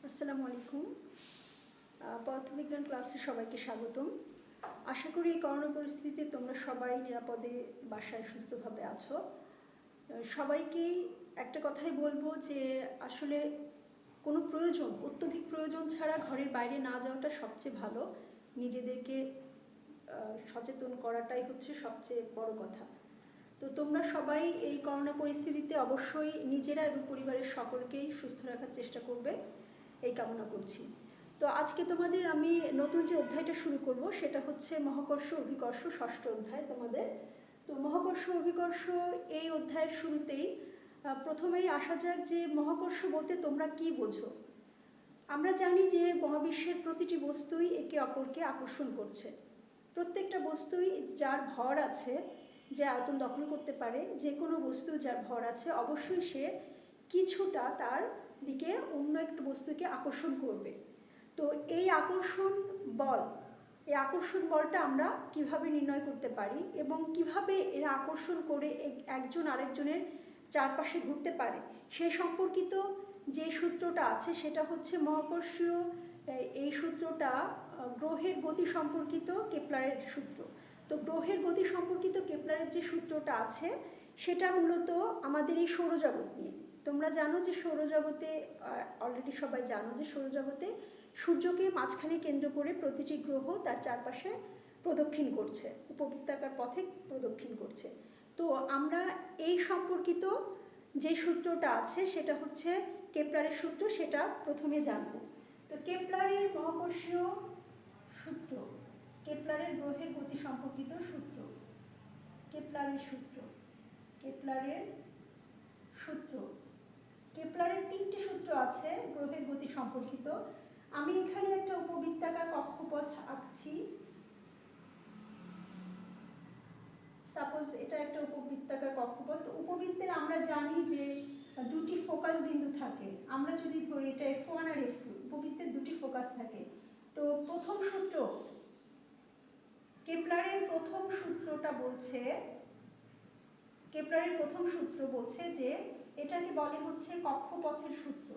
আসসালামু আলাইকুম। পদার্থবিজ্ঞান ক্লাসে সবাইকে স্বাগতম। আশা করি এই করোনা পরিস্থিতিতে তোমরা সবাই নিরাপদে বাসায় সুস্থভাবে আছো। সবাইকেই একটা কথাই বলবো যে আসলে কোনো প্রয়োজন, অত্যধিক প্রয়োজন ছাড়া ঘরের বাইরে না যাওয়াটা সবচেয়ে ভালো। নিজেদেরকে সচেতন করাটাই হচ্ছে সবচেয়ে বড় কথা। তো তোমরা সবাই এই করোনা পরিস্থিতিতে অবশ্যই নিজেরা এবং পরিবারের সকলকেই সুস্থ রাখার চেষ্টা করবে, এই কামনা করছি। তো আজকে তোমাদের আমি নতুন যে অধ্যায়টা শুরু করব সেটা হচ্ছে মহাকর্ষ অভিকর্ষ, ষষ্ঠ অধ্যায় তোমাদের। তো মহাকর্ষ অভিকর্ষ এই অধ্যায়ের শুরুতেই প্রথমেই আসা যাক যে মহাকর্ষ বলতে তোমরা কি বোঝো। আমরা জানি যে মহাবিশ্বের প্রতিটি বস্তুই একে অপরকে আকর্ষণ করছে। প্রত্যেকটা বস্তুই যার ভর আছে, যে আয়তন দখল করতে পারে, যে কোনো বস্তু যার ভর আছে অবশ্যই সে কিছুটা তার দিকে অন্য একটা বস্তুকে আকর্ষণ করবে। তো এই আকর্ষণ বলটা আমরা কিভাবে নির্ণয় করতে পারি এবং কিভাবে এরা আকর্ষণ করে একজন আরেকজনের চারপাশে ঘুরতে পারে সেই সম্পর্কিত যে সূত্রটা আছে সেটা হচ্ছে মহাকর্ষীয়। এই সূত্রটা গ্রহের গতি সম্পর্কিত কেপলারের সূত্র। তো গ্রহের গতি সম্পর্কিত কেপলারের যে সূত্রটা আছে সেটা মূলত আমাদের এই সৌরজগৎ নিয়ে। তোমরা জানো যে সৌরজগতে অলরেডি সবাই জানো যে সৌরজগতে সূর্যকে মাঝখানে কেন্দ্র করে প্রতিটি গ্রহ তার চারপাশে প্রদক্ষিণ করছে, উপবৃত্তাকার পথে প্রদক্ষিণ করছে। তো আমরা এই সম্পর্কিত যে সূত্রটা আছে সেটা হচ্ছে কেপলারের সূত্র, সেটা প্রথমে জানব। তো কেপলারের মহাকর্ষীয় সূত্র, কেপলারের গ্রহের গতি সম্পর্কিত সূত্র, কেপলারের সূত্র, কেপলারের সূত্র, কেপলারের তিনটি সূত্র আছে গ্রহের গতি সম্পর্কিত। আমি এখানে একটা উপবৃত্তাকার কক্ষপথ আঁকছি। সাপোজ এটা একটা উপবৃত্তাকার কক্ষপথ। উপবৃত্তের আমরা জানি যে দুটি ফোকাস বিন্দু থাকে। আমরা যদি ধরি এটা F1 আর F2, উপবৃত্তের দুটি ফোকাস থাকে। তো প্রথম সূত্র, কেপলারের প্রথম সূত্রটা বলছে, কেপলারের প্রথম সূত্র বলছে যে এটাকে বলে হচ্ছে কক্ষপথের সূত্র,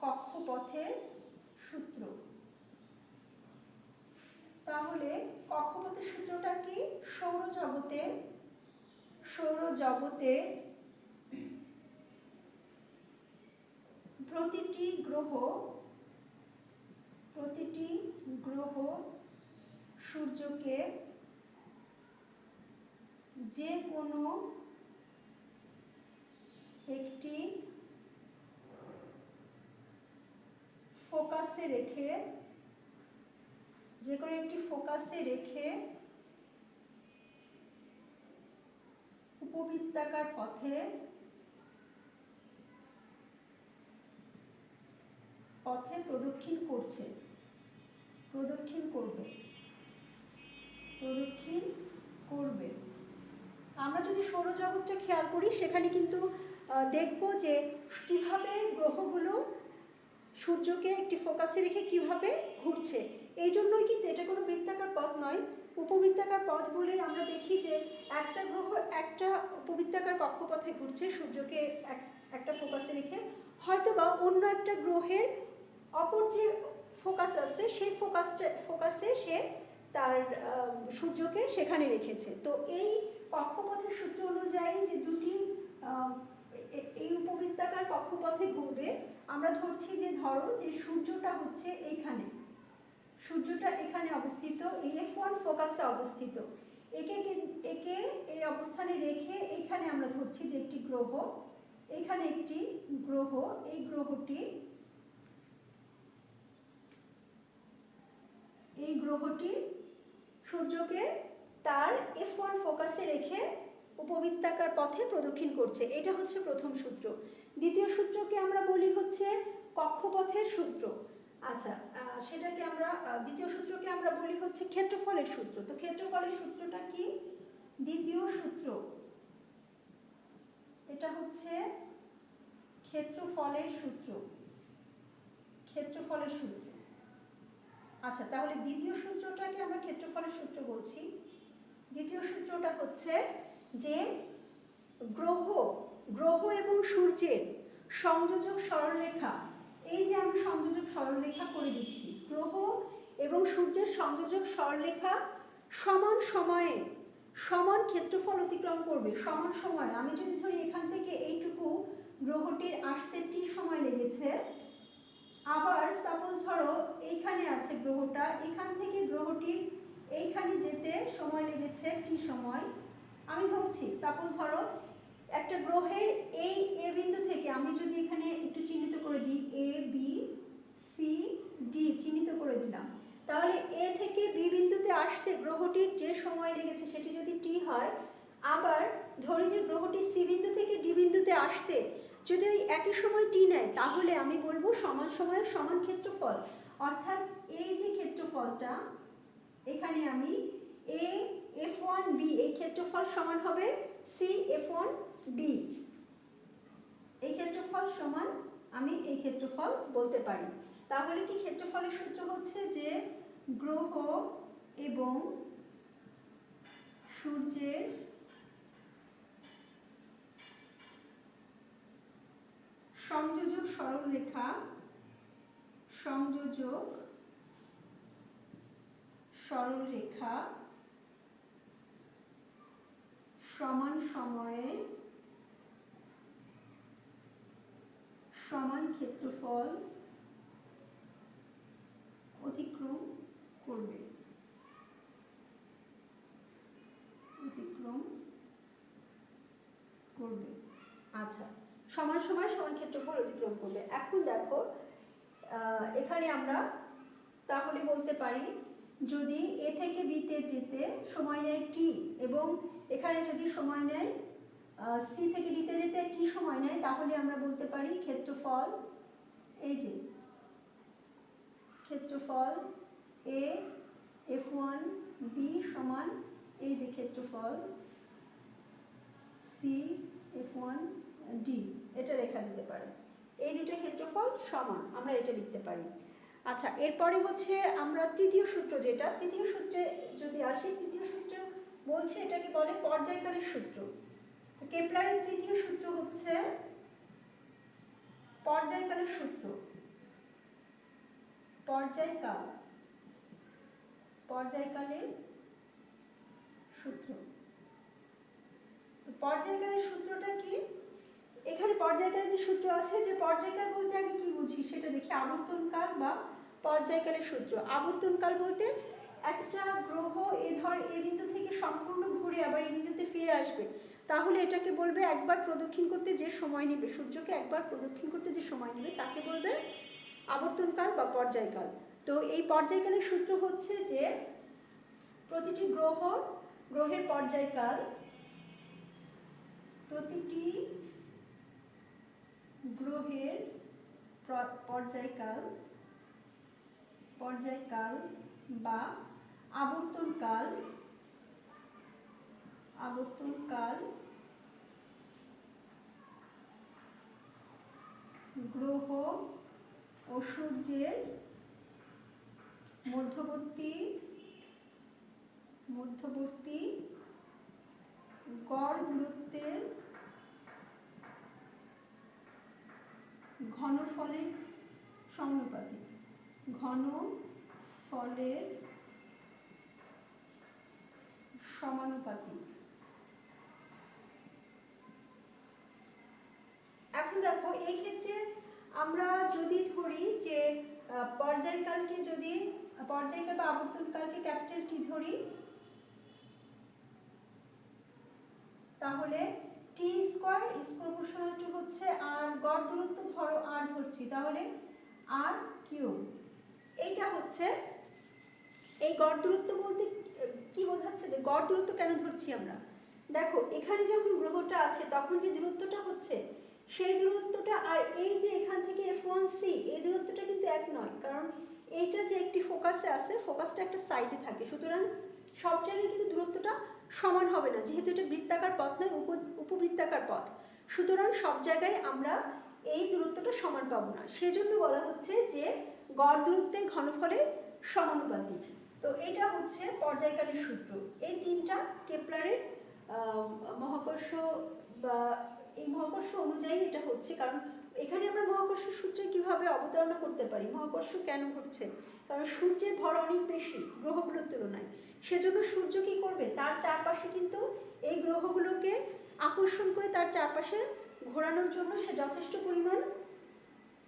কক্ষপথের সূত্র। তাহলে কক্ষপথের সূত্রটা কি? সৌরজগতে প্রতিটি গ্রহ সূর্যকে যে কোনো একটি ফোকাসে রেখে উপবৃত্তাকার পথে প্রদক্ষিণ করবে। আমরা যদি সৌরজগৎটা খেয়াল করি সেখানে কিন্তু দেখব যে কিভাবে গ্রহগুলো সূর্যকে একটি ফোকাসে রেখে কিভাবে ঘুরছে। এই জন্যই কিন্তু এটা কোনো বৃত্তাকার পথ নয়, উপবৃত্তাকার পথ বলে আমরা দেখি যে একটা গ্রহ একটা উপবৃত্তাকার কক্ষপথে ঘুরছে সূর্যকে একটা ফোকাসে রেখে, হয়তো বা অন্য একটা গ্রহের অপর যে ফোকাস আছে সেই ফোকাসে সে তার সূর্যকে সেখানে রেখেছে। তো এই কক্ষপথের সূত্র অনুযায়ী যে দুটি এই উপবৃত্তাকার কক্ষপথে ঘুরবে, আমরা ধরছি যে ধরো যে সূর্যটা হচ্ছে এইখানে, সূর্যটা এখানে অবস্থিত, এই F1 ফোকাসে অবস্থিত। একে এই অবস্থানে রেখে এখানে আমরা ধরছি যে একটি গ্রহ, এখানে একটি গ্রহ, এই গ্রহটি সূর্যকে তার F1 ফোকাসে রেখে উপবৃত্তাকার পথে প্রদক্ষিণ করছে। এটা হচ্ছে প্রথম সূত্র। দ্বিতীয় সূত্রকে আমরা বলি হচ্ছে কক্ষপথের সূত্র। আচ্ছা, সেটাকে আমরা দ্বিতীয় সূত্রকে আমরা বলি হচ্ছে ক্ষেত্রফলের সূত্র। তো ক্ষেত্রফলের সূত্রটা কি? দ্বিতীয় সূত্র, এটা হচ্ছে ক্ষেত্রফলের সূত্র। আচ্ছা, তাহলে দ্বিতীয় সূত্রটাকে আমরা ক্ষেত্রফলের সূত্র বলছি। দ্বিতীয় সূত্রটা হচ্ছে যে গ্রহ এবং সূর্যের সংযোজক সরলরেখা, এই যে আমি সংযোজক সরলরেখা করে দিচ্ছি, গ্রহ এবং সূর্যের সংযোজক সরলরেখা সমান সময়ে সমান ক্ষেত্রফল অতিক্রম করবে। সমান সময় আমি যদি ধরি এখান থেকে এইটুকু গ্রহটির আসতে টি সময় লেগেছে, আবার সাপোজ ধরো এইখানে আছে গ্রহটা, এখান থেকে গ্রহটির এইখানে যেতে সময় লেগেছে টি সময়। আমি ধরছি সাপোজ ধরো একটা গ্রহের এই এ বিন্দু থেকে আমি যদি এখানে একটু চিহ্নিত করে দিই, এ বি সি ডি চিহ্নিত করে দিলাম, তাহলে এ থেকে বি বিন্দুতে আসতে গ্রহটির যে সময় লেগেছে সেটি যদি টি হয়, আবার ধরি যে গ্রহটি সি বিন্দু থেকে ডি বিন্দুতে আসতে যদি ওই একই সময় টি নেয়, তাহলে আমি বলবো সমান সময়ে সমান ক্ষেত্রফল। অর্থাৎ এই যে ক্ষেত্রফলটা এখানে আমি এ F1 B এই ক্ষেত্রফল সমান হবে সি F1 B, এই ক্ষেত্রফল সমান আমি এই ক্ষেত্রফল বলতে পারি। তাহলে কি ক্ষেত্রফলের সূত্র হচ্ছে যে গ্রহ এবং সূর্যের সংযোজক সরলরেখা সমান সময়ে সমান ক্ষেত্রফল অতিক্রম করবে। আচ্ছা, সমান সময় সমান ক্ষেত্রফল অতিক্রম করবে। এখন দেখো এখানে আমরা তাহলে বলতে পারি যদি এ থেকে বিতে যেতে সময় নেয় টি, এবং এখানে যদি সময় নেয় সি থেকে ডিতে যেতে টি সময় নেয়, তাহলে আমরা বলতে পারি ক্ষেত্রফল, এই যে ক্ষেত্রফল এ F1 B সমান এই যে ক্ষেত্রফল সি F1 D, এটা লেখা যেতে পারে। এই দুটো ক্ষেত্রফল সমান, আমরা এটা লিখতে পারি। আচ্ছা, এরপরে হচ্ছে আমরা তৃতীয় সূত্র, যেটা তৃতীয় সূত্রে যদি আসি, তৃতীয় সূত্র বলছে এটাকে বলে পর্যায়কালের সূত্র। কেপলারের তৃতীয় সূত্র হচ্ছে পর্যায়কালের সূত্র। পর্যায়কালের সূত্র। পর্যায়কালের সূত্রটা কি? এখানে পর্যায়কালের যে সূত্র আছে, যে পর্যায়কাল বলতে আগে কি বুঝি সেটা দেখি। আবর্তনকাল বা পর্যায়কালের সূত্র। আবর্তনকাল বলতে একটা গ্রহ ধর এই বিন্দু থেকে সম্পূর্ণ ঘুরে আবার এই বিন্দুতে ফিরে আসবে, তাহলে এটাকে বলবে একবার প্রদক্ষিণ করতে যে সময় নেবে, সূর্যকে একবার প্রদক্ষিণ করতে যে সময় নেবে তাকে বলবে আবর্তনকাল বা পর্যায়কাল। তো এই পর্যায়কালের সূত্র হচ্ছে যে প্রতিটি গ্রহের পর্যায়কাল, প্রতিটি গ্রহের পর্যায়কাল বা আবর্তনকাল গ্রহ ও সূর্যের মধ্যবর্তী গড় দূরত্বের ঘনফলের সমানুপাতিক। এখন দেখো এই ক্ষেত্রে আমরা যদি ধরি যে পর্যায়কালকে, যদি পর্যায়কাল বা আবর্তনকালকে ক্যাপিটাল টি ধরি, তাহলে টি স্কয়ার ইজ প্রপোর্শনাল টু হচ্ছে আর গড় দূরত্ব ধরো আর ধরছি, তাহলে আর কিউব। এইটা হচ্ছে এই গড় দূরত্ব বলতে কি বোঝাচ্ছে, যে গড় দূরত্ব কেন ধরছি আমরা। দেখো এখানে যখন গ্রহটা আছে তখন যে দূরত্বটা হচ্ছে সেই দূরত্বটা আর এই যে এখান থেকে F1C এই দূরত্বটা কিন্তু এক নয়, কারণ এইটা যে একটি ফোকাসে আছে, ফোকাসটা একটা সাইডে থাকে, সুতরাং সব জায়গায় কিন্তু দূরত্বটা সমান হবে না, যেহেতু এটা বৃত্তাকার পথ নয়, উপবৃত্তাকার পথ, সুতরাং সব জায়গায় আমরা এই দূরত্বটা সমান পাবো না। সেজন্য বলা হচ্ছে যে গড় দূরত্বের ঘনফলের সমানুপাতিক। তো এটা হচ্ছে পর্যায়কালের সূত্র। এই তিনটা কেপলারের মহাকর্ষ বা এই মহাকর্ষ অনুযায়ী এটা হচ্ছে, কারণ এখানে আমরা মহাকর্ষ সূত্রে কিভাবে অবতারণা করতে পারি, মহাকর্ষ কেন ঘটছে? কারণ সূর্যের ভর অনেক বেশি গ্রহগুলোর তুলনায়, সেজন্য সূর্য কি করবে, তার চারপাশে কিন্তু এই গ্রহগুলোকে আকর্ষণ করে তার চারপাশে ঘোরানোর জন্য সে যথেষ্ট পরিমাণ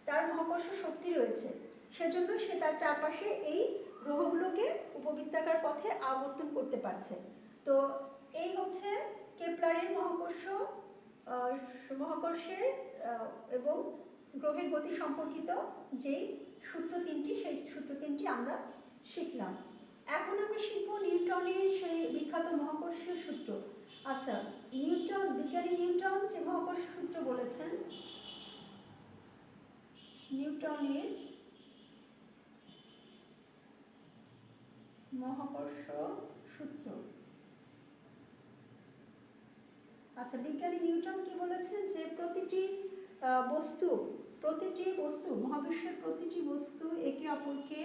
তার মহাকর্ষ শক্তি রয়েছে, সেজন্য সে তার চারপাশে এই গ্রহগুলোকে উপবৃত্তাকার পথে আবর্তন করতে পারছে। তো এই হচ্ছে কেপলারের মহাকর্ষের এবং গ্রহের গতি সম্পর্কিত যেই সূত্র তিনটি, সেই সূত্র তিনটি আমরা শিখলাম। এখন আমরা শিখব নিউটনের সেই বিখ্যাত মহাকর্ষীয় সূত্র। আচ্ছা, বিজ্ঞানী নিউটন যে মহাকর্ষ সূত্র বলেছেন, নিউটনের মহাকর্ষ সূত্র। আচ্ছা, বিজ্ঞানী নিউটন কি বলেছেন যে প্রতিটি বস্তু মহাবিশ্বের প্রতিটি বস্তু একে অপরকে,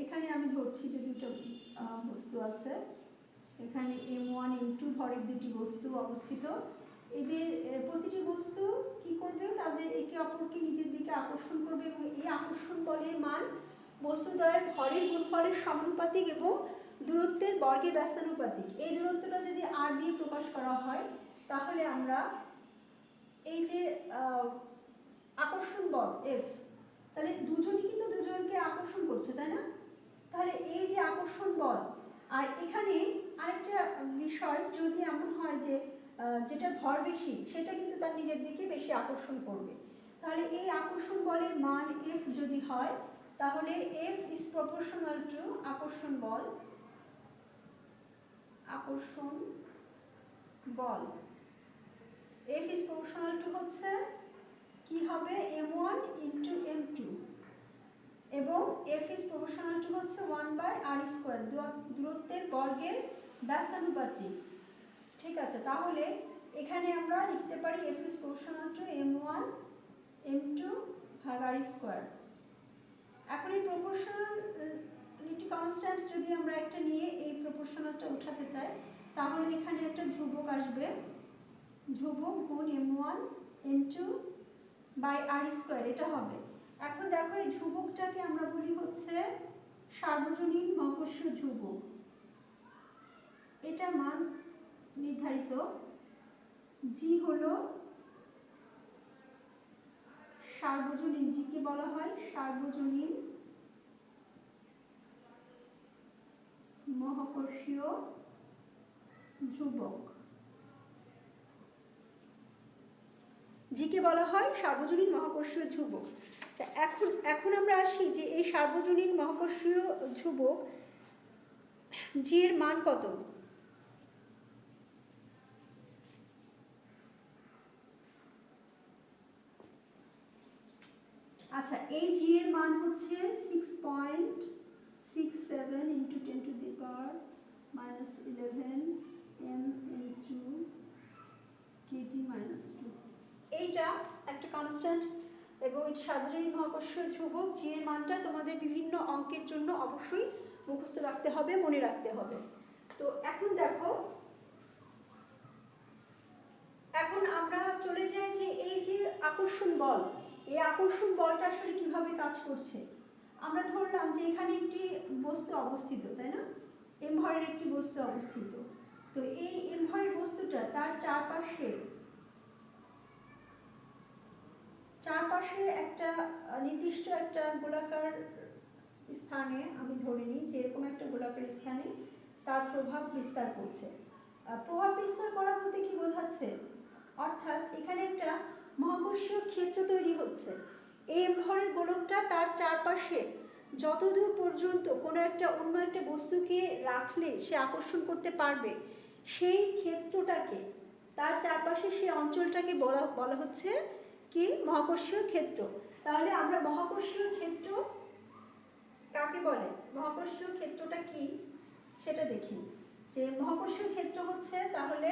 এখানে আমি ধরছি যে দুটো বস্তু আছে, এখানে m1 m2 ভরের দুটি বস্তু অবস্থিত, এদের প্রতিটি বস্তু কি করবে, তাদের একে অপরকে নিজের দিকে আকর্ষণ করবে এবং এই আকর্ষণ বলের মান বস্তুদ্বয়ের ভরের গুণফলের সমানুপাতিক এবং দূরত্বের বর্গের ব্যস্তানুপাতিক। এই দূরত্বটা যদি r দিয়ে প্রকাশ করা হয় তাহলে আমরা এই যে আকর্ষণ বল F, তাহলে দুজনই কিন্তু দুজনকে আকর্ষণ করছে, তাই না? তাহলে এই যে আকর্ষণ বল, আর এখানে আরেকটা বিষয়, যদি এমন হয় যে যেটা ভর বেশি সেটা কিন্তু তার নিজের দিকে বেশি আকর্ষণ করবে, তাহলে এই আকর্ষণ বলের মান F যদি হয় তাহলে F is proportional to আকর্ষণ বল F is proportional to হচ্ছে কি হবে, m1 into m2 এবং F is proportional to হচ্ছে 1/r², দূরত্বের বর্গের ব্যস্তানুপাতিক। ঠিক আছে, তাহলে এখানে আমরা লিখতে পারি F is proportional to m1 m2 ভাগ r²। এখন এই প্রপোর্শনালিটি কনস্ট্যান্ট যদি আমরা একটা নিয়ে এই প্রপোর্শনালটা উঠাতে চাই তাহলে এখানে একটা ধ্রুবক আসবে, ধ্রুবক গুণ m1 m2 বাই r², এটা হবে। এখন দেখো এই ধ্রুবকটাকে আমরা বলি হচ্ছে সার্বজনীন মহাকর্ষীয় ধ্রুবক, এটা মান নির্ধারিত, জি হলো সার্বজনীন, জিকে বলা হয় সার্বজনীন মহাকর্ষীয় ধ্রুবক, জিকে বলা হয় সার্বজনীন মহাকর্ষীয় ধ্রুবক। এখন আমরা আসি যে এই সার্বজনীন মহাকর্ষীয় ধ্রুবক জি এর মান কত। আচ্ছা, এই জি এর মান হচ্ছে 6.67 into 10 to the power minus 11 m/2 kg minus 2। এইটা একটা কনস্ট্যান্ট এবং এটা সার্বজনীন মহাকর্ষীয় ধ্রুবক। জি এর মানটা তোমাদের বিভিন্ন অঙ্কের জন্য অবশ্যই মুখস্থ রাখতে হবে, মনে রাখতে হবে। তো এখন দেখো, এখন আমরা চলে যাই যে এই যে আকর্ষণ বল, এই আকর্ষণ বলটা আসলে কিভাবে কাজ করছে। আমরা ধরলাম যে এখানে একটি বস্তু অবস্থিত, তাই না, এম ভরের একটি বস্তু অবস্থিত। তো এই এম ভরের বস্তুটা তার চারপাশে একটা নির্দিষ্ট একটা গোলাকার স্থানে, আমি ধরে নিই যে এরকম একটা গোলাকার স্থানে তার প্রভাব বিস্তার করছে। প্রভাব বিস্তার করা বলতে কি বোঝাচ্ছে, অর্থাৎ এখানে একটা মহাকর্ষীয় ক্ষেত্র তৈরি হচ্ছে। এই ভরের গোলকটা তার চারপাশে যতদূর পর্যন্ত কোনো একটা অন্য একটা বস্তুকে রাখলে সে আকর্ষণ করতে পারবে, সেই ক্ষেত্রটাকে, তার চারপাশে সেই অঞ্চলটাকে বলা হচ্ছে কি, মহাকর্ষীয় ক্ষেত্র। তাহলে আমরা মহাকর্ষীয় ক্ষেত্র কাকে বলে, মহাকর্ষীয় ক্ষেত্রটা কি সেটা দেখি। যে মহাকর্ষীয় ক্ষেত্র হচ্ছে, তাহলে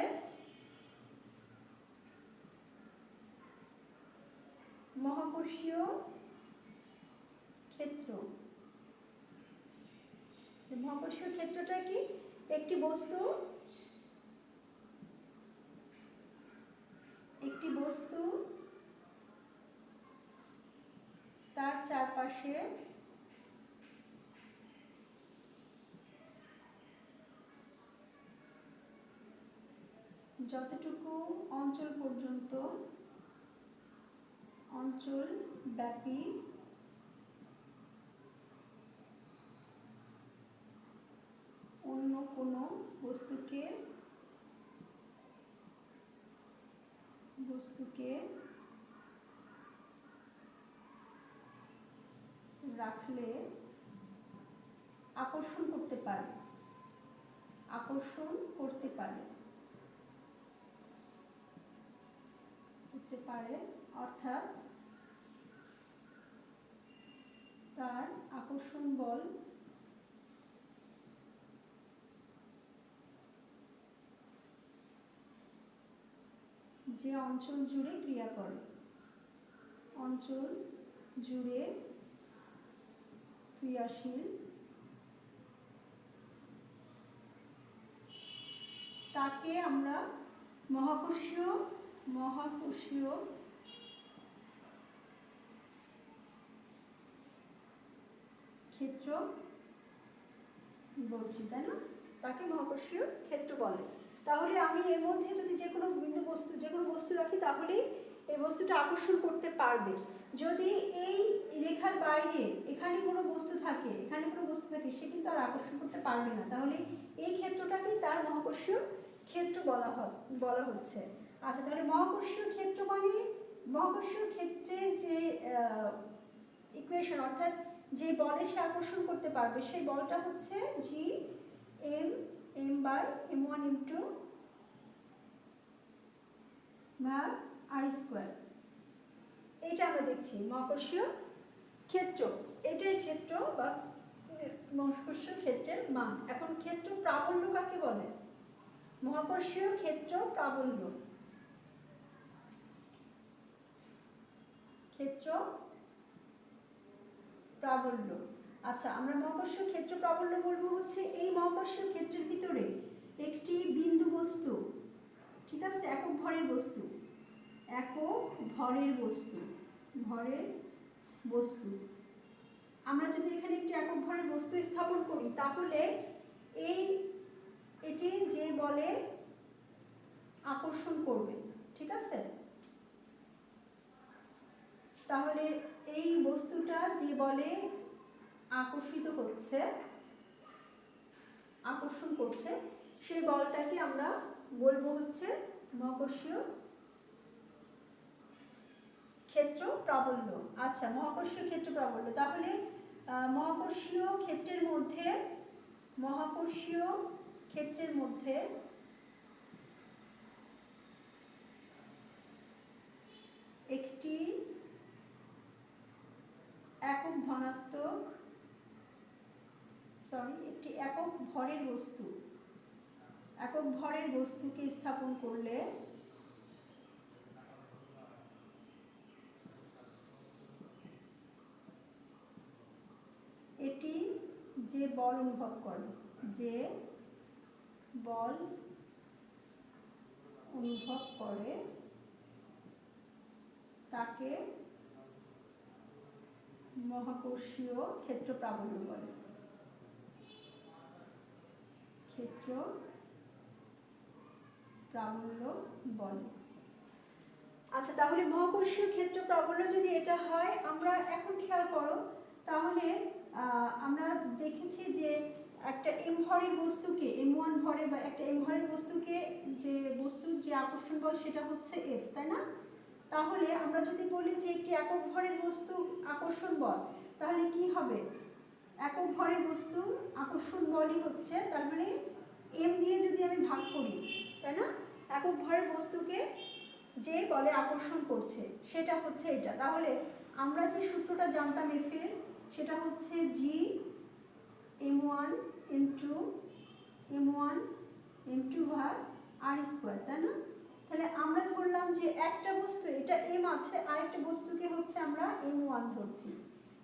মহাকর্ষীয় ক্ষেত্র, মহাকর্ষীয় ক্ষেত্রটা কি, একটি বস্তু চারপাশে যতটুকু অঞ্চল পর্যন্ত অঞ্চল ব্যাপী অন্য কোনো বস্তুকে রাখলে আকর্ষণ করতে পারে অর্থাৎ তার আকর্ষণ বল যে অঞ্চল জুড়ে ক্রিয়া করে, অঞ্চল জুড়ে ক্রিয়াশীল তাকে আমরা মহাকর্ষীয় ক্ষেত্র বলছি, তাই না? তাকে মহাকর্ষীয় ক্ষেত্র বলে। তাহলে আমি এর মধ্যে যদি যে কোনো বস্তু রাখি তাহলে এই বস্তুটা আকর্ষণ করতে পারবে। যদি এই রেখার বাইরে এখানে কোনো বস্তু থাকে সে কিন্তু আর আকর্ষণ করতে পারবে না। তাহলে এই ক্ষেত্রটাকেই তার মহাকর্ষীয় ক্ষেত্র বলা হচ্ছে। আচ্ছা, তাহলে মহাকর্ষীয় ক্ষেত্র মানে মহাকর্ষীয় ক্ষেত্রের যে ইকুয়েশন, অর্থাৎ যে বলে সে আকর্ষণ করতে পারবে সেই বলটা হচ্ছে G M by m1 into ভাগ আর স্কোয়ার। এটা আমরা দেখছি মহাকর্ষীয় ক্ষেত্র, এটাই ক্ষেত্র বা মহাকর্ষীয় ক্ষেত্রের মান। এখন ক্ষেত্র প্রাবল্য কাকে বলে? মহাকর্ষীয় ক্ষেত্র প্রাবল্য, আচ্ছা, আমরা মহাকর্ষীয় ক্ষেত্র প্রাবল্য বলবো হচ্ছে এই মহাকর্ষীয় ক্ষেত্রের ভিতরে একটি বিন্দু বস্তু, ঠিক আছে, একক ভরের বস্তু আমরা যদি এখানে একটি একক ভরের বস্তু স্থাপন করি তাহলে এটি যে বলে আকর্ষণ করবে, ঠিক আছে? তাহলে এই বস্তুটা যে বলে আকর্ষণ করছে সেই বলটাকে আমরা বলবো হচ্ছে মহাকর্ষীয় ক্ষেত্র প্রাবল্য। আচ্ছা, মহাকর্ষীয় ক্ষেত্র প্রাবল্য, তাহলে মহাকর্ষীয় ক্ষেত্রের মধ্যে একটি একক ভরের বস্তুকে স্থাপন করলে এটি যে বল অনুভব করে তাকে মহাকর্ষীয় ক্ষেত্র প্রাবল্য বলে। আচ্ছা, তাহলে মহাকর্ষীয় ক্ষেত্র প্রাবল্য যদি এটা হয়, আমরা এখন খেয়াল করো তাহলে আমরা দেখেছি যে একটা m ভরের বস্তুকে m1 ভরের বা একটা m ভরের বস্তুকে যে বস্তুর যে আকর্ষণ বল সেটা হচ্ছে F, তাই না? তাহলে আমরা যদি বলি যে একটি একক ভরের বস্তু আকর্ষণ বল, তাহলে কি হবে? একক ভরের বস্তু আকর্ষণ বলই হচ্ছে, তার মানে m দিয়ে যদি আমি ভাগ করি, তাই না, একক ভরের বস্তুকে যে বলে আকর্ষণ করছে সেটা হচ্ছে এটা। তাহলে আমরা যে সূত্রটা জানতাম F এর, সেটা হচ্ছে G m1 m2 ভাগ r স্কয়ার, তাই না? তাহলে আমরা ধরলাম যে একটা বস্তু এটা m আছে, আরেকটা বস্তুকে হচ্ছে আমরা m1 ধরছি।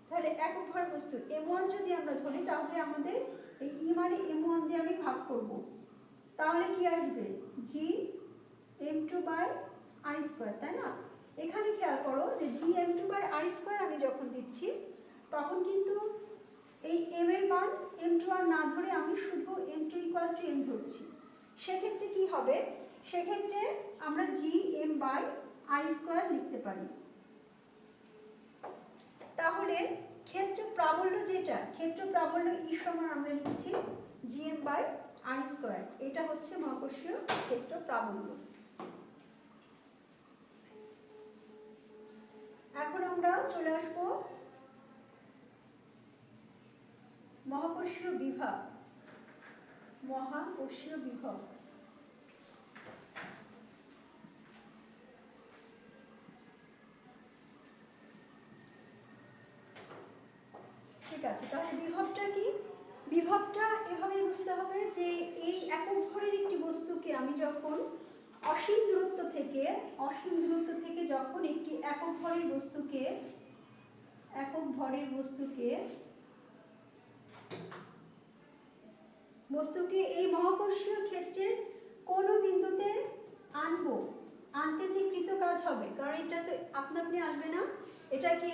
তাহলে একক ভরের বস্তু m1 যদি আমরা ধরি তাহলে আমাদের এই e মানে m1 দিয়ে আমি ভাগ করব, তাহলে কি আসবে? G m2 by r square, তাই না? এখানে খেয়াল করো যে G m2 by r square আমি যখন দিচ্ছি তখন কিন্তু এই m এর মান m2 আর না ধরে আমি শুধু m2 = m ধরছি। সেক্ষেত্রে কি হবে, সেক্ষেত্রে আমরা gm/r² লিখতে পারি। তাহলে ক্ষেত্র প্রাবল্য যেটা, ক্ষেত্র প্রাবল্য E সমান আমরা লিখছি gm/r²। এটা হচ্ছে মহাকর্ষীয় ক্ষেত্র প্রাবল্য। এখন আমরা চলে আসব মহাকর্ষীয় বিভব। মহাকর্ষীয় বিভব ঠিক আছে। তাহলে বিভবটা কি? বিভবটা এভাবে বুঝতে হবে যে এই একক ভরের একটি বস্তুকে আমি যখন অসীম দূরত্ব থেকে যখন একটি একক ভরের বস্তুকে এই মহাকর্ষীয় ক্ষেত্রের কোন বিন্দুতে আনতে যে কৃত কাজ হবে, কারণ এটা তো আপনা আপনি আসবে না, এটাকে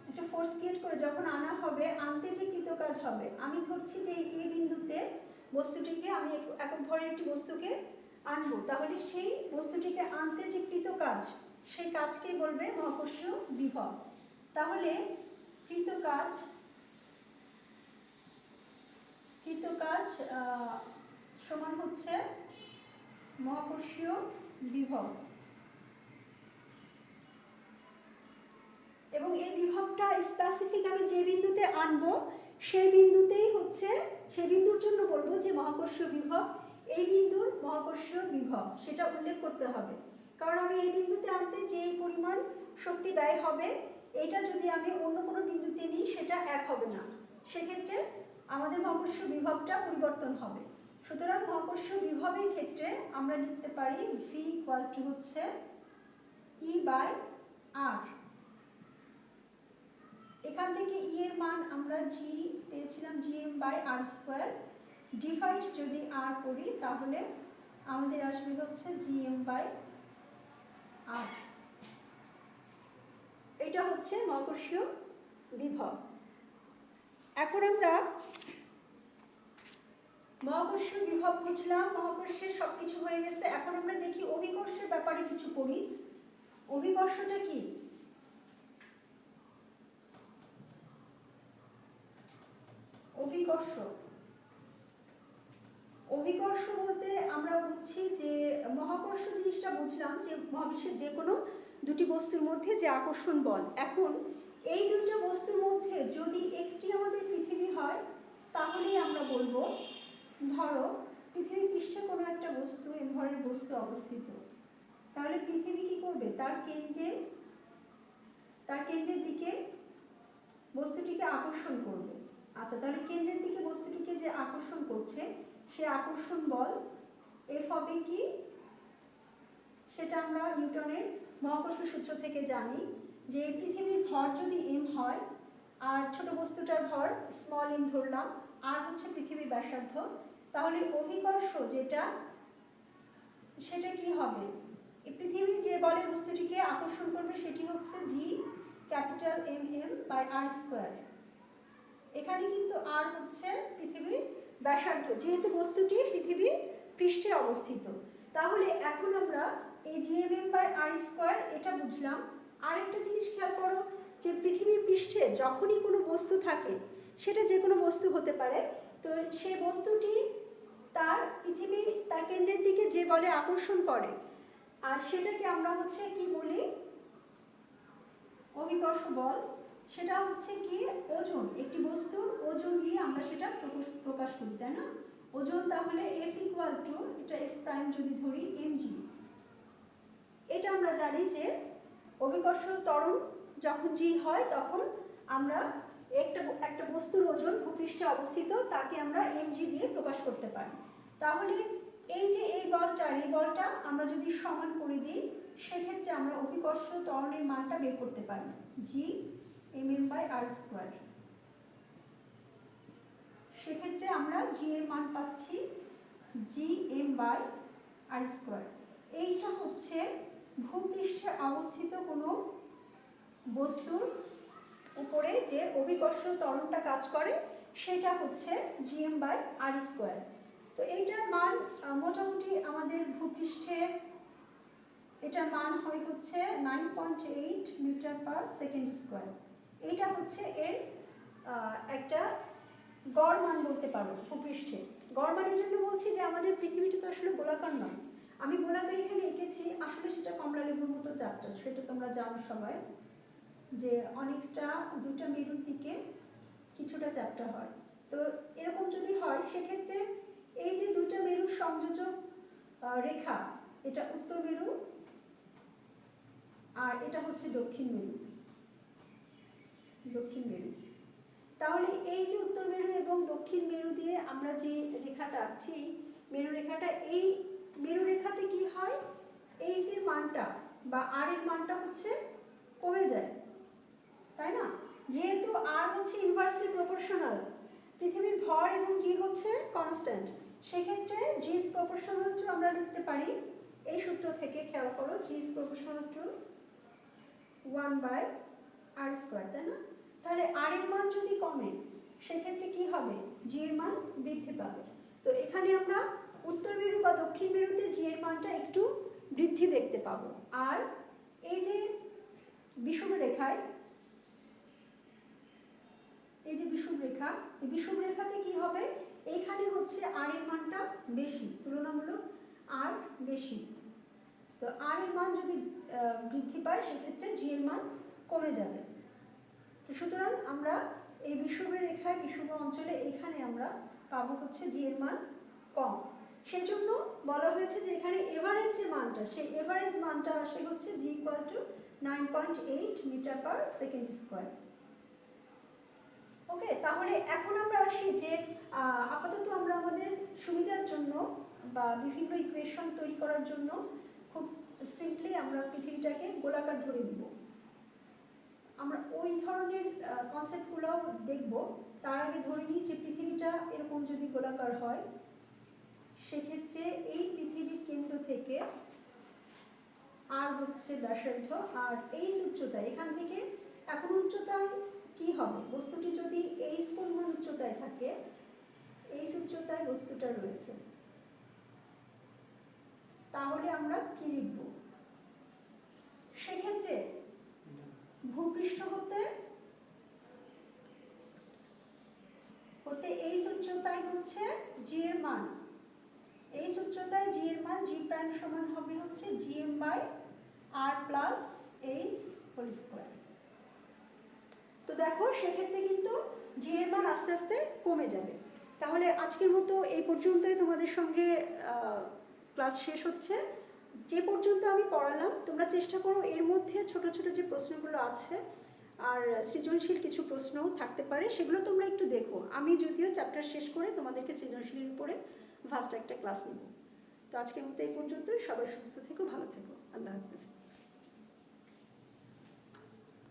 একটা ফোর্স ক্রিয়েট করে যখন আনা হবে, আনতে যে কৃত কাজ হবে, আমি ধরছি যে এই বিন্দুতে বস্তুটিকে আমি একক ভরের একটি বস্তুকে আনবো, তাহলে সেই বস্তুটিকে আনতে যে কৃত কাজ, সেই কাজকেই বলবে মহাকর্ষীয় বিভব। তাহলে কৃত কাজ সমান হচ্ছে মহাকর্ষীয় বিভব। এবং এই বিভবটা স্পেসিফিক আমি যে বিন্দুতে আনবো সেই বিন্দুর জন্য বলবো যে মহাকর্ষীয় বিভব এই বিন্দুর মহাকর্ষীয় বিভব, সেটা উল্লেখ করতে হবে। কারণ আমি এই বিন্দুতে আনতে যে পরিমাণ শক্তি ব্যয় হবে, এটা যদি আমি অন্য কোনো বিন্দুতে নিই সেটা এক হবে না, সেক্ষেত্রে আমাদের মহাকর্ষীয় বিভবটা পরিবর্তন হবে। সুতরাং মহাকর্ষীয় বিভবের ক্ষেত্রে আমরা লিখতে পারি V হচ্ছে E/r। এখান থেকে E এর মান আমরা G পেয়েছিলাম gm/r², ডিভাইড যদি r করি তাহলে আমাদের আসবে হচ্ছে gm/r। এটা হচ্ছে মহাকর্ষীয় বিভব। এখন আমরা মহাকর্ষীয় বিভব বুঝলাম, মহাকর্ষের সবকিছু হয়ে গেছে। এখন আমরা দেখি অভিকর্ষের ব্যাপারে কিছু পড়ি। অভিকর্ষটা কি? অভিকর্ষ বলতে আমরা বুঝছি যে মহাকর্ষ জিনিসটা বুঝলাম যে মহাবিশ্বের যে কোনো দুটি বস্তুর মধ্যে যে আকর্ষণ বল। এখন এই দুটো বস্তুর মধ্যে যদি একটি আমাদের পৃথিবী হয় তাহলেই আমরা বলবো, ধরো পৃথিবী পৃষ্ঠে কোনো একটা বস্তু m ভরের বস্তু অবস্থিত, তাহলে পৃথিবী কি করবে, তার কেন্দ্রের দিকে বস্তুটিকে আকর্ষণ করবে। আচ্ছা, তাহলে কেন্দ্রের দিকে বস্তুটিকে যে আকর্ষণ করছে সে আকর্ষণ বল F হবে কি, সেটা আমরা নিউটনের মহাকর্ষ সূত্র থেকে জানি যে পৃথিবীর ভর যদি m হয় আর ছোট বস্তুটার ভর m ধরলাম, আর হচ্ছে পৃথিবীর ব্যাসার্ধ, তাহলে অভিকর্ষ যেটা সেটা কি হবে, পৃথিবী যে বলে বস্তুটিকে আকর্ষণ করবে সেটি হচ্ছে Gm/r²। এখানে কিন্তু r হচ্ছে পৃথিবীর ব্যাসার্ধ, যেহেতু বস্তুটি পৃথিবীর পৃষ্ঠে অবস্থিত। তাহলে এখন আমরা এই gm/r² এটা বুঝলাম। আরেকটা জিনিস খেয়াল করো যে পৃথিবীর পৃষ্ঠে যখনই কোনো বস্তু থাকে, সেটা যে কোনো বস্তু হতে পারে, তো সেই বস্তুটি তার কেন্দ্রের দিকে যে বলে আকর্ষণ করে, আর সেটাকে আমরা হচ্ছে কি বলি, অভিকর্ষ বল। সেটা হচ্ছে কি ওজন, একটি বস্তুর ওজন দিয়ে আমরা সেটা প্রকাশ করি, তাই না? ওজন তাহলে F এটা F' যদি ধরি mg। এটা আমরা জানি যে অভিকর্ষ ত্বরণ যখন g হয় তখন আমরা একটা বস্তুর ওজন ভূপৃষ্ঠে অবস্থিত তাকে আমরা mg দিয়ে প্রকাশ করতে পারি। তাহলে এই যে এই বলটা আমরা যদি সমান করে দিই, সেক্ষেত্রে আমরা অভিকর্ষ ত্বরণের মানটা বের করতে পারি Gmm/r²। সেক্ষেত্রে আমরা g এর মান পাচ্ছি Gm/r²। এইটা হচ্ছে ভূপৃষ্ঠে অবস্থিত কোনো বস্তুর উপরে যে অভিকর্ষ ত্বরণটা কাজ করে সেটা হচ্ছে gm/r²। তো এইটার মান মোটামুটি আমাদের ভূপৃষ্ঠে এটার মান হয় হচ্ছে 9.8 মিটার/সেকেন্ড স্কয়ার। এটা হচ্ছে এর একটা গড় মান বলতে পারো ভূপৃষ্ঠে। গড় মান এই জন্য বলছি যে আমাদের পৃথিবীটা তো আসলে গোলাকার নয়। আমি গোলাকার এখানে এঁকেছি, আসলে সেটা কমলা লেবুর মতো চাপটা, সেটা তোমরা জানো সবাই, যে অনেকটা দুটা মেরুর দিকে কিছুটা চ্যাপ্টা হয়। তো এরকম যদি হয় সেক্ষেত্রে এই যে দুটা মেরুর সংযোজক রেখা, এটা উত্তর মেরু আর এটা হচ্ছে দক্ষিণ মেরু। তাহলে এই যে উত্তর মেরু এবং দক্ষিণ মেরু দিয়ে আমরা যে রেখাটা আঁকছি, মেরু রেখাটা, এই মেরু রেখাতে কি হয়, এইচ এর মানটা বা আর এর মানটা হচ্ছে কমে যায়, তাই না? যেহেতু আর হচ্ছে ইনভার্সলি প্রপোর্শনাল, পৃথিবীর ভর এবং জি হচ্ছে কনস্ট্যান্ট, সেক্ষেত্রে জি ইজ প্রপোর্শনাল টু আমরা লিখতে পারি এই সূত্র থেকে, খেয়াল করো, জি ইজ প্রপোর্শনাল টু 1/r², তাই না? তাহলে আর এর মান যদি কমে সেক্ষেত্রে কি হবে, জি এর মান বৃদ্ধি পাবে। তো এখানে আমরা উত্তর মেরু বা দক্ষিণ মেরুতে জি এর মানটা একটু বৃদ্ধি দেখতে পাবো। আর এই যে বিষুব রেখায়, এই যে বিষুব রেখা, এই বিষুব রেখাতে কি হবে, এইখানে হচ্ছে আর এর মানটা বেশি, তুলনামূলক আর বেশি। তো আর এর মান যদি বৃদ্ধি পায় সেক্ষেত্রে জি এর মান কমে যাবে। তো সুতরাং আমরা এই বিষুবের রেখায়, বিষুব অঞ্চলে এখানে আমরা পাবো হচ্ছে জি এর মান কম। সেই জন্য বলা হয়েছে যে এখানে এভারেজ যে মানটা, সেই এভারেজ মানটা আসে হচ্ছে জি ইকুয়াল টু 9.8 মিটার/সেকেন্ড স্কয়ার। ওকে, তাহলে এখন আমরা আসি যে আপাতত আমরা আমাদের সুবিধার জন্য বা বিভিন্ন ইকুয়েশন তৈরি করার জন্য খুব সিম্পলি আমরা পৃথিবীটাকে গোলাকার ধরে দিব। আমরা ওই ধরনের কনসেপ্টগুলো দেখব। তার আগে ধরে নিই যে পৃথিবীটা এরকম যদি গোলাকার হয় সেক্ষেত্রে এই পৃথিবীর কেন্দ্র থেকে আর হচ্ছে ব্যাসার্ধ, আর এই উচ্চতায়, এখান থেকে এখন উচ্চতায় কি হবে, বস্তুটি যদি এইচ পরিমাণ উচ্চতায় থাকে, এইচ উচ্চতায় বস্তুটা রয়েছে, তাহলে আমরা কি লিখব, সেক্ষেত্রে ভূপৃষ্ঠ হতে এইচ উচ্চতায় হচ্ছে জি এর মান, এইচ উচ্চতায় জি এর মান জি প্রাইম সমান হবে হচ্ছে gm/r+h²। তো দেখো সেক্ষেত্রে কিন্তু জি এর মান আস্তে আস্তে কমে যাবে। তাহলে আজকের মতো এই পর্যন্তই তোমাদের সঙ্গে ক্লাস শেষ হচ্ছে। যে পর্যন্ত আমি পড়ালাম তোমরা চেষ্টা করো এর মধ্যে ছোট ছোট যে প্রশ্নগুলো আছে আর সৃজনশীল কিছু প্রশ্নও থাকতে পারে, সেগুলো তোমরা একটু দেখো। আমি যদিও চ্যাপ্টার শেষ করে তোমাদেরকে সৃজনশীলের উপরে ফার্স্ট একটা ক্লাস নেব। তো আজকের মতো এই পর্যন্তই। সবাই সুস্থ থেকো, ভালো থেকো, আল্লাহ হাফেজ।